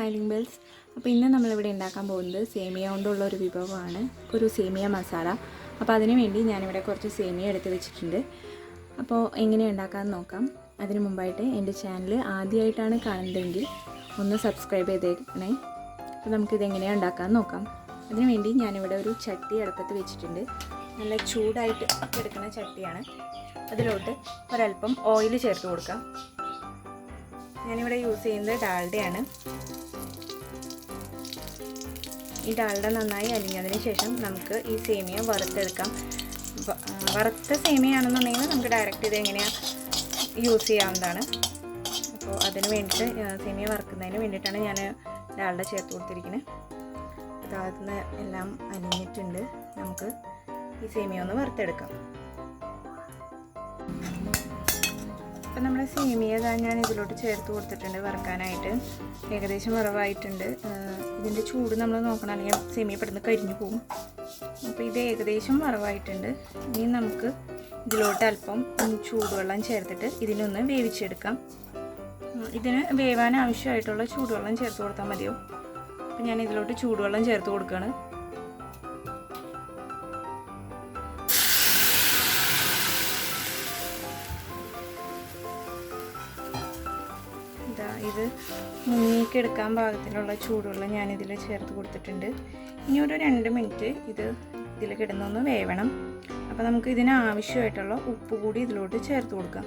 Smiling bells. അപ്പോൾ ഇന്ന് നമ്മളിവിടെ ഉണ്ടാക്കാൻ പോകുന്നത് സേമിയ കൊണ്ടുള്ള ഒരു വിഭവമാണ്, ഒരു സേമിയ മസാല. അപ്പോൾ അതിനു വേണ്ടി ഞാനിവിടെ കുറച്ച് സേമിയ എടുത്ത് വെച്ചിട്ടുണ്ട്. അപ്പോൾ എങ്ങനെയാണ് ഉണ്ടാക്കാമെന്ന് നോക്കാം. അതിന് മുമ്പായിട്ട് എൻ്റെ ചാനൽ ആദ്യമായിട്ടാണ് കാണുന്നതെങ്കിൽ ഒന്ന് സബ്സ്ക്രൈബ് ചെയ്തേക്കണേ. അപ്പോൾ നമുക്കിതെങ്ങനെയാണ് ഉണ്ടാക്കാമെന്ന് നോക്കാം. അതിനു വേണ്ടി ഞാനിവിടെ ഒരു ചട്ടി അടുപ്പത്ത് വെച്ചിട്ടുണ്ട്. നല്ല ചൂടായിട്ട് എടുക്കുന്ന ചട്ടിയാണ്. അതിലോട്ട് ഒരല്പം ഓയിൽ ചേർത്ത് കൊടുക്കാം. ഞാനിവിടെ യൂസ് ചെയ്യുന്നത് ഡാൽഡയാണ്. ഈ ഡാൽഡ നന്നായി അലിഞ്ഞതിന് ശേഷം നമുക്ക് ഈ സേമിയ വറുത്തെടുക്കാം. വറുത്ത സേമിയ ആണെന്നുണ്ടെങ്കിൽ നമുക്ക് ഡയറക്റ്റ് ഇത് എങ്ങനെയാണ് യൂസ് ചെയ്യാവുന്നതാണ്. അപ്പോൾ അതിന് വേണ്ടിയിട്ട് സേമിയ വറുക്കുന്നതിന് വേണ്ടിയിട്ടാണ് ഞാൻ ഡാൽഡ ചേർത്ത് കൊടുത്തിരിക്കുന്നത്. അതിന് എല്ലാം അലിഞ്ഞിട്ടുണ്ട്. നമുക്ക് ഈ സേമിയ ഒന്ന് വറുത്തെടുക്കാം. അപ്പോൾ നമ്മുടെ സേമിയ ഞാൻ ഇതിലോട്ട് ചേർത്ത് കൊടുത്തിട്ടുണ്ട് വറുക്കാനായിട്ട്. ഏകദേശം വറവായിട്ടുണ്ട്. ഇതിൻ്റെ ചൂട് നമ്മൾ നോക്കണം, അല്ലെങ്കിൽ സേമിയ പെട്ടെന്ന് കരിഞ്ഞു പോകും. അപ്പോൾ ഇത് ഏകദേശം വറവായിട്ടുണ്ട്. ഇനി നമുക്ക് ഇതിലോട്ട് അല്പം ചൂടുവെള്ളം ചേർത്തിട്ട് ഇതിനൊന്ന് വേവിച്ചെടുക്കാം. ഇതിന് വേവാൻ ആവശ്യമായിട്ടുള്ള ചൂടുവെള്ളം ചേർത്ത് കൊടുത്താൽ മതിയോ. അപ്പോൾ ഞാൻ ഇതിലോട്ട് ചൂടുവെള്ളം ചേർത്ത് കൊടുക്കുകയാണ്. ഇത് മുങ്ങിക്കെടുക്കാൻ പാകത്തിലുള്ള ചൂടുവെള്ളം ഞാനിതിൽ ചേർത്ത് കൊടുത്തിട്ടുണ്ട്. ഇനി ഒരു 2 മിനിറ്റ് ഇതിൽ കിടന്നൊന്ന് വേവണം. അപ്പോൾ നമുക്ക് ഇതിന് ആവശ്യമായിട്ടുള്ള ഉപ്പ് കൂടി ഇതിലോട്ട് ചേർത്ത് കൊടുക്കാം.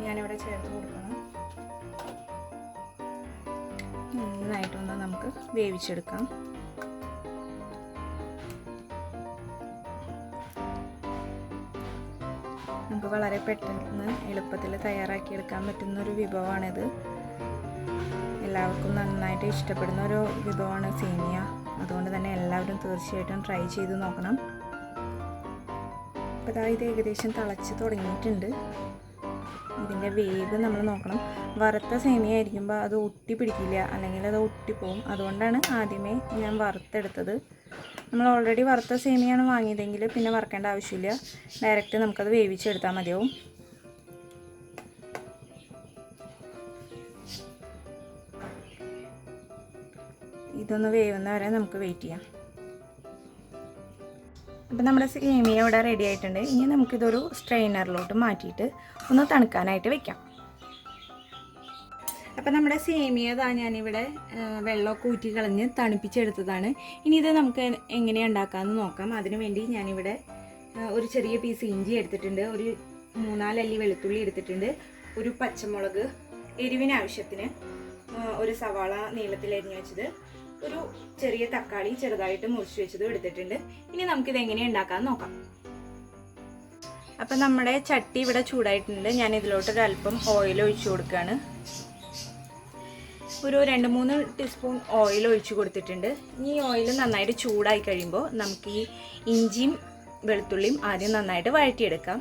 ഞാനിവിടെ ചേർത്ത് കൊടുക്കണം. നന്നായിട്ടൊന്ന് നമുക്ക് വേവിച്ചെടുക്കാം. നമുക്ക് വളരെ പെട്ടെന്ന് എളുപ്പത്തിൽ തയ്യാറാക്കിയെടുക്കാൻ പറ്റുന്നൊരു വിഭവമാണിത്. എല്ലാവർക്കും നന്നായിട്ട് ഇഷ്ടപ്പെടുന്ന ഒരു വിഭവമാണ് സേമിയ. അതുകൊണ്ട് തന്നെ എല്ലാവരും തീർച്ചയായിട്ടും ട്രൈ ചെയ്ത് നോക്കണം. അപ്പോൾ ഇത് ഏകദേശം തിളച്ച് തുടങ്ങിയിട്ടുണ്ട്. ഇതിൻ്റെ വേവ് നമ്മൾ നോക്കണം. വറുത്ത സേമിയ ആയിരിക്കുമ്പോൾ അത് ഒട്ടി പിടിക്കില്ല, അല്ലെങ്കിൽ അത് ഒട്ടിപ്പോവും. അതുകൊണ്ടാണ് ആദ്യമേ ഞാൻ വറുത്തെടുത്തത്. നമ്മൾ ഓൾറെഡി വറുത്ത സേമിയാണ് വാങ്ങിയതെങ്കിൽ പിന്നെ വറുക്കേണ്ട ആവശ്യമില്ല. ഡയറക്റ്റ് നമുക്കത് വേവിച്ചെടുത്താൽ മതിയാവും. ഇതൊന്ന് വേവുന്ന വരെ നമുക്ക് വെയിറ്റ് ചെയ്യാം. അപ്പോൾ നമ്മുടെ സേമിയ ഇവിടെ റെഡി ആയിട്ടുണ്ട്. ഇനി നമുക്കിതൊരു സ്ട്രെയിനറിലോട്ട് മാറ്റിയിട്ട് ഒന്ന് തണുക്കാനായിട്ട് വെക്കാം. അപ്പോൾ നമ്മുടെ സേമിയ ഞാനിവിടെ വെള്ളമൊക്കെ ഊറ്റി കളഞ്ഞ് തണുപ്പിച്ചെടുത്തതാണ്. ഇനി ഇത് നമുക്ക് എങ്ങനെയാണ് ഉണ്ടാക്കാമെന്ന് നോക്കാം. അതിനു വേണ്ടി ഞാനിവിടെ ഒരു ചെറിയ പീസ് ഇഞ്ചി എടുത്തിട്ടുണ്ട്, ഒരു 3-4 അല്ലി വെളുത്തുള്ളി എടുത്തിട്ടുണ്ട്, ഒരു പച്ചമുളക് എരിവിന് ആവശ്യത്തിന്, ഒരു സവാള നീളത്തിൽ അരിഞ്ഞു വെച്ചത്, ഒരു ചെറിയ തക്കാളി ചെറുതായിട്ട് മുറിച്ച് വെച്ചതും എടുത്തിട്ടുണ്ട്. ഇനി നമുക്കിത് എങ്ങനെയാണ് ഉണ്ടാക്കാമെന്ന് നോക്കാം. അപ്പം നമ്മുടെ ചട്ടി ഇവിടെ ചൂടായിട്ടുണ്ട്. ഞാൻ ഇതിലോട്ട് ഒരല്പം ഓയിൽ ഒഴിച്ചു കൊടുക്കുകയാണ്. ഒരു 2-3 ടീസ്പൂൺ ഓയിൽ ഒഴിച്ച് കൊടുത്തിട്ടുണ്ട്. ഈ ഓയിൽ നന്നായിട്ട് ചൂടായി കഴിയുമ്പോൾ നമുക്ക് ഈ ഇഞ്ചിയും വെളുത്തുള്ളിയും ആദ്യം നന്നായിട്ട് വഴറ്റിയെടുക്കാം.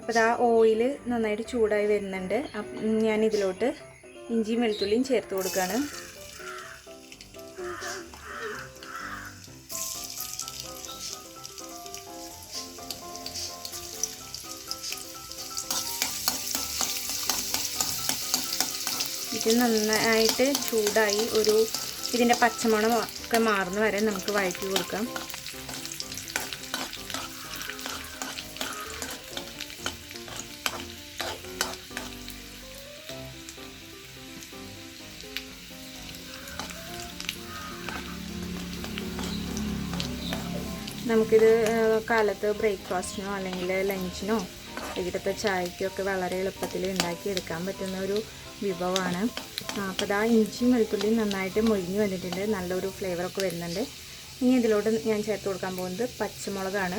അപ്പോൾ ഓയിൽ നന്നായിട്ട് ചൂടായി വരുന്നുണ്ട്. ഞാൻ ഇതിലോട്ട് ഇഞ്ചിയും വെളുത്തുള്ളിയും ചേർത്ത് കൊടുക്കുകയാണ്. ഇത് നന്നായിട്ട് ചൂടായി ഇതിൻ്റെ പച്ചമണം ഒക്കെ മാറുന്ന വരെ നമുക്ക് വഴറ്റി കൊടുക്കാം. നമുക്കിത് കാലത്ത് ബ്രേക്ക്ഫാസ്റ്റിനോ അല്ലെങ്കിൽ ലഞ്ചിനോ വൈകിട്ടത്തെ ചായക്കോ ഒക്കെ വളരെ എളുപ്പത്തിൽ ഉണ്ടാക്കിയെടുക്കാൻ പറ്റുന്ന ഒരു വിഭവമാണ്. അപ്പോൾ ഇഞ്ചിയും വെളുത്തുള്ളിയും നന്നായിട്ട് മൊരിഞ്ഞ് വന്നിട്ടുണ്ട്. നല്ലൊരു ഫ്ലേവറൊക്കെ വരുന്നുണ്ട്. ഇനി ഇതിലോട്ട് ഞാൻ ചേർത്ത് കൊടുക്കാൻ പോകുന്നത് പച്ചമുളകാണ്.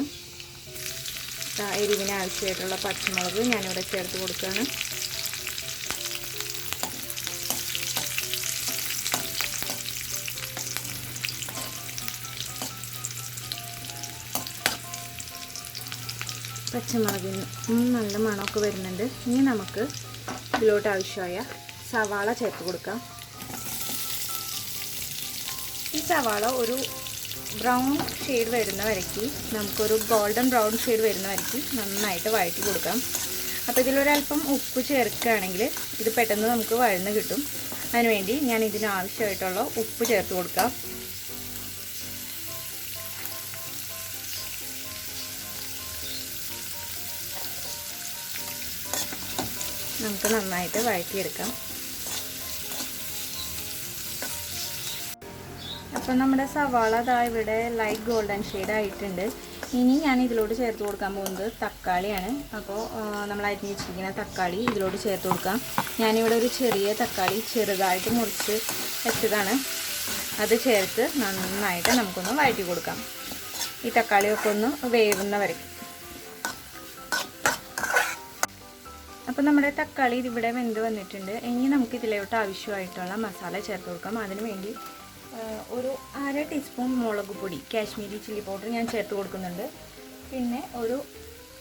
എരിവിന് ആവശ്യമായിട്ടുള്ള പച്ചമുളക് ഞാനിവിടെ ചേർത്ത് കൊടുക്കുകയാണ്. പച്ചമുളകിന് നല്ല മണമൊക്കെ വരുന്നുണ്ട്. ഇനി നമുക്ക് ഇതിലോട്ട് ആവശ്യമായ സവാള ചേർത്ത് കൊടുക്കാം. ഈ സവാള ഒരു ബ്രൗൺ ഷെയ്ഡ് വരുന്ന വരയ്ക്ക് നമുക്കൊരു ഗോൾഡൻ ബ്രൗൺ ഷെയ്ഡ് വരുന്ന വരയ്ക്ക് നന്നായിട്ട് വഴറ്റി കൊടുക്കാം. അപ്പോൾ ഇതിലൊരല്പം ഉപ്പ് ചേർക്കുകയാണെങ്കിൽ ഇത് പെട്ടെന്ന് നമുക്ക് വഴന്ന് കിട്ടും. അതിനുവേണ്ടി ഞാൻ ഇതിനാവശ്യമായിട്ടുള്ള ഉപ്പ് ചേർത്ത് കൊടുക്കാം. നമുക്ക് നന്നായിട്ട് വഴറ്റിയെടുക്കാം. അപ്പോൾ നമ്മുടെ സവാള ദാ ഇവിടെ ലൈറ്റ് ഗോൾഡൻ ഷെയ്ഡ് ആയിട്ടുണ്ട്. ഇനി ഞാൻ ഇതിലോട്ട് ചേർത്ത് കൊടുക്കാൻ പോകുന്നത് തക്കാളിയാണ്. അപ്പോൾ നമ്മൾ അരിഞ്ഞ് വെച്ചിരിക്കുന്ന തക്കാളി ഇതിലോട്ട് ചേർത്ത് കൊടുക്കാം. ഞാനിവിടെ ഒരു ചെറിയ തക്കാളി ചെറുതായിട്ട് മുറിച്ച് വെച്ചതാണ്. അത് ചേർത്ത് നന്നായിട്ട് നമുക്കൊന്ന് വഴറ്റി കൊടുക്കാം. ഈ തക്കാളിയൊക്കെ ഒന്ന് വേവുന്ന വരെ. അപ്പോൾ നമ്മുടെ തക്കാളി ഇവിടെ വെന്ത് വന്നിട്ടുണ്ട്. ഇനി നമുക്ക് ഇതിലോട്ട് ആവശ്യമായിട്ടുള്ള മസാല ചേർത്ത് കൊടുക്കാം. അതിന് വേണ്ടി ഒരു 1/2 ടീസ്പൂൺ മുളക് പൊടി കാശ്മീരി ചില്ലി പൗഡർ ഞാൻ ചേർത്ത് കൊടുക്കുന്നുണ്ട്. പിന്നെ ഒരു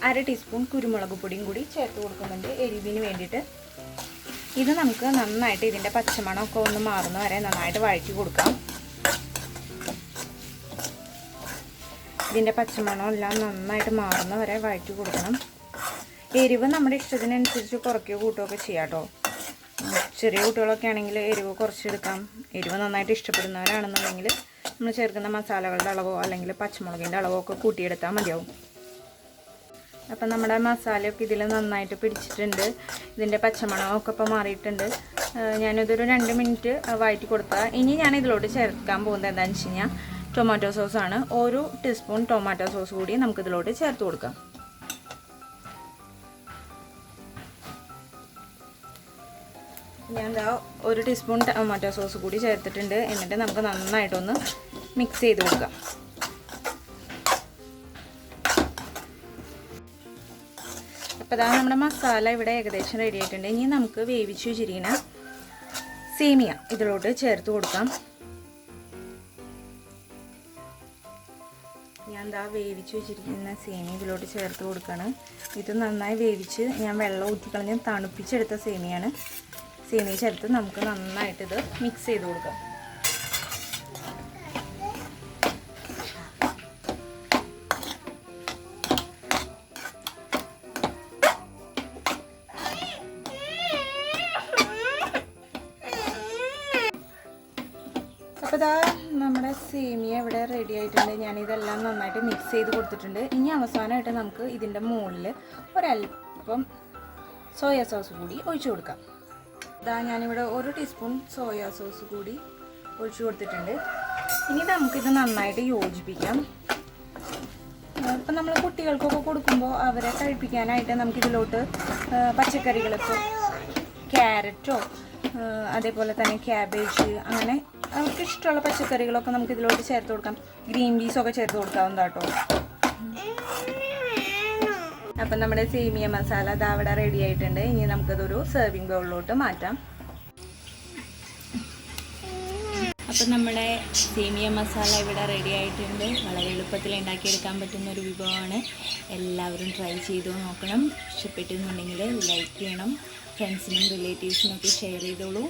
1/2 ടീസ്പൂൺ കുരുമുളക് പൊടിയും കൂടി ചേർത്ത് കൊടുക്കുന്നുണ്ട് എരിവിന് വേണ്ടിയിട്ട്. ഇത് നമുക്ക് നന്നായിട്ട് ഇതിൻ്റെ പച്ചമണമൊക്കെ ഒന്ന് മാറുന്ന വരെ നന്നായിട്ട് വഴറ്റി കൊടുക്കാം. ഇതിൻ്റെ പച്ചമണം എല്ലാം നന്നായിട്ട് മാറുന്ന വരെ വഴറ്റി കൊടുക്കണം. എരിവ് നമ്മുടെ ഇഷ്ടത്തിനനുസരിച്ച് കുറയ്ക്കുകയോ കൂട്ടുകയൊക്കെ ചെയ്യാം കേട്ടോ. ചെറിയ കുട്ടികളൊക്കെ ആണെങ്കിൽ എരിവ് കുറച്ചെടുക്കാം. എരിവ് നന്നായിട്ട് ഇഷ്ടപ്പെടുന്നവരാണെന്നുണ്ടെങ്കിൽ നമ്മൾ ചേർക്കുന്ന മസാലകളുടെ അളവോ അല്ലെങ്കിൽ പച്ചമുളകിൻ്റെ അളവോ ഒക്കെ കൂട്ടിയെടുത്താൽ മതിയാവും. അപ്പം നമ്മുടെ മസാലയൊക്കെ ഇതിൽ നന്നായിട്ട് പിടിച്ചിട്ടുണ്ട്. ഇതിൻ്റെ പച്ചമണമൊക്കെ ഇപ്പോൾ മാറിയിട്ടുണ്ട്. ഞാനിതൊരു 2 മിനിറ്റ് വഴറ്റി കൊടുത്താൽ ഇനി ഞാൻ ഇതിലോട്ട് ചേർക്കാൻ പോകുന്നത് എന്താണെന്ന് വെച്ച് കഴിഞ്ഞാൽ ടൊമാറ്റോ സോസാണ്. 1 ടീസ്പൂൺ ടൊമാറ്റോ സോസ് കൂടി നമുക്കിതിലോട്ട് ചേർത്ത് കൊടുക്കാം. ഞാൻ ദാ 1 ടീസ്പൂൺ ടൊമാറ്റോ സോസ് കൂടി ചേർത്തിട്ടുണ്ട്. എന്നിട്ട് നമുക്ക് നന്നായിട്ടൊന്ന് മിക്സ് ചെയ്ത് കൊടുക്കാം. അപ്പോൾ ഇതാ നമ്മുടെ മസാല ഇവിടെ ഏകദേശം റെഡി ആയിട്ടുണ്ട്. ഇനി നമുക്ക് വേവിച്ച് വെച്ചിരിക്കുന്ന സേമിയ ഇതിലോട്ട് ചേർത്ത് കൊടുക്കാം. ഞാൻ ദാ വേവിച്ച് വെച്ചിരിക്കുന്ന സേമിയ ഇതിലോട്ട് ചേർത്ത് കൊടുക്കുകയാണ്. ഇത് നന്നായി വേവിച്ച് ഞാൻ വെള്ളം ഊറ്റിക്കളഞ്ഞ് തണുപ്പിച്ചെടുത്ത സേമിയാണ്. സേമിയ ചേർത്ത് നമുക്ക് നന്നായിട്ടിത് മിക്സ് ചെയ്ത് കൊടുക്കാം. അപ്പോൾ ഇതാ നമ്മുടെ സേമിയ ഇവിടെ റെഡി ആയിട്ടുണ്ട്. ഞാനിതെല്ലാം നന്നായിട്ട് മിക്സ് ചെയ്ത് കൊടുത്തിട്ടുണ്ട്. ഇനി അവസാനമായിട്ട് നമുക്ക് ഇതിൻ്റെ മുകളിൽ ഒരല്പം സോയ സോസ് കൂടി ഒഴിച്ചു കൊടുക്കാം. ഇതാ ഞാനിവിടെ 1 ടീസ്പൂൺ സോയ സോസ് കൂടി ഒഴിച്ചു കൊടുത്തിട്ടുണ്ട്. ഇനി നമുക്കിത് നന്നായിട്ട് യോജിപ്പിക്കാം. ഇപ്പം നമ്മൾ കുട്ടികൾക്കൊക്കെ കൊടുക്കുമ്പോൾ അവരെ കഴിപ്പിക്കാനായിട്ട് നമുക്കിതിലോട്ട് പച്ചക്കറികൾ, ഇപ്പോൾ ക്യാരറ്റോ അതേപോലെ തന്നെ ക്യാബേജ്, അങ്ങനെ അവർക്ക് ഇഷ്ടമുള്ള പച്ചക്കറികളൊക്കെ നമുക്കിതിലോട്ട് ചേർത്ത് കൊടുക്കാം. ഗ്രീൻ പീസൊക്കെ ചേർത്ത് കൊടുക്കാവുന്നതാണ് കേട്ടോ. അപ്പം നമ്മുടെ സേമിയ മസാല അത് അവിടെ റെഡി ആയിട്ടുണ്ട്. ഇനി നമുക്കതൊരു സെർവിങ് ബൗളിലോട്ട് മാറ്റാം. അപ്പം നമ്മുടെ സേമിയ മസാല ഇവിടെ റെഡി ആയിട്ടുണ്ട്. വളരെ എളുപ്പത്തിൽ ഉണ്ടാക്കിയെടുക്കാൻ പറ്റുന്ന ഒരു വിഭവമാണ്. എല്ലാവരും ട്രൈ ചെയ്ത് നോക്കണം. ഇഷ്ടപ്പെട്ടെന്നുണ്ടെങ്കിൽ ലൈക്ക് ചെയ്യണം. ഫ്രണ്ട്സിനും റിലേറ്റീവ്സിനൊക്കെ ഷെയർ ചെയ്തോളൂ.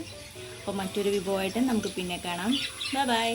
അപ്പോൾ മറ്റൊരു വിഭവമായിട്ട് നമുക്ക് പിന്നെ കാണാം. Bye bye.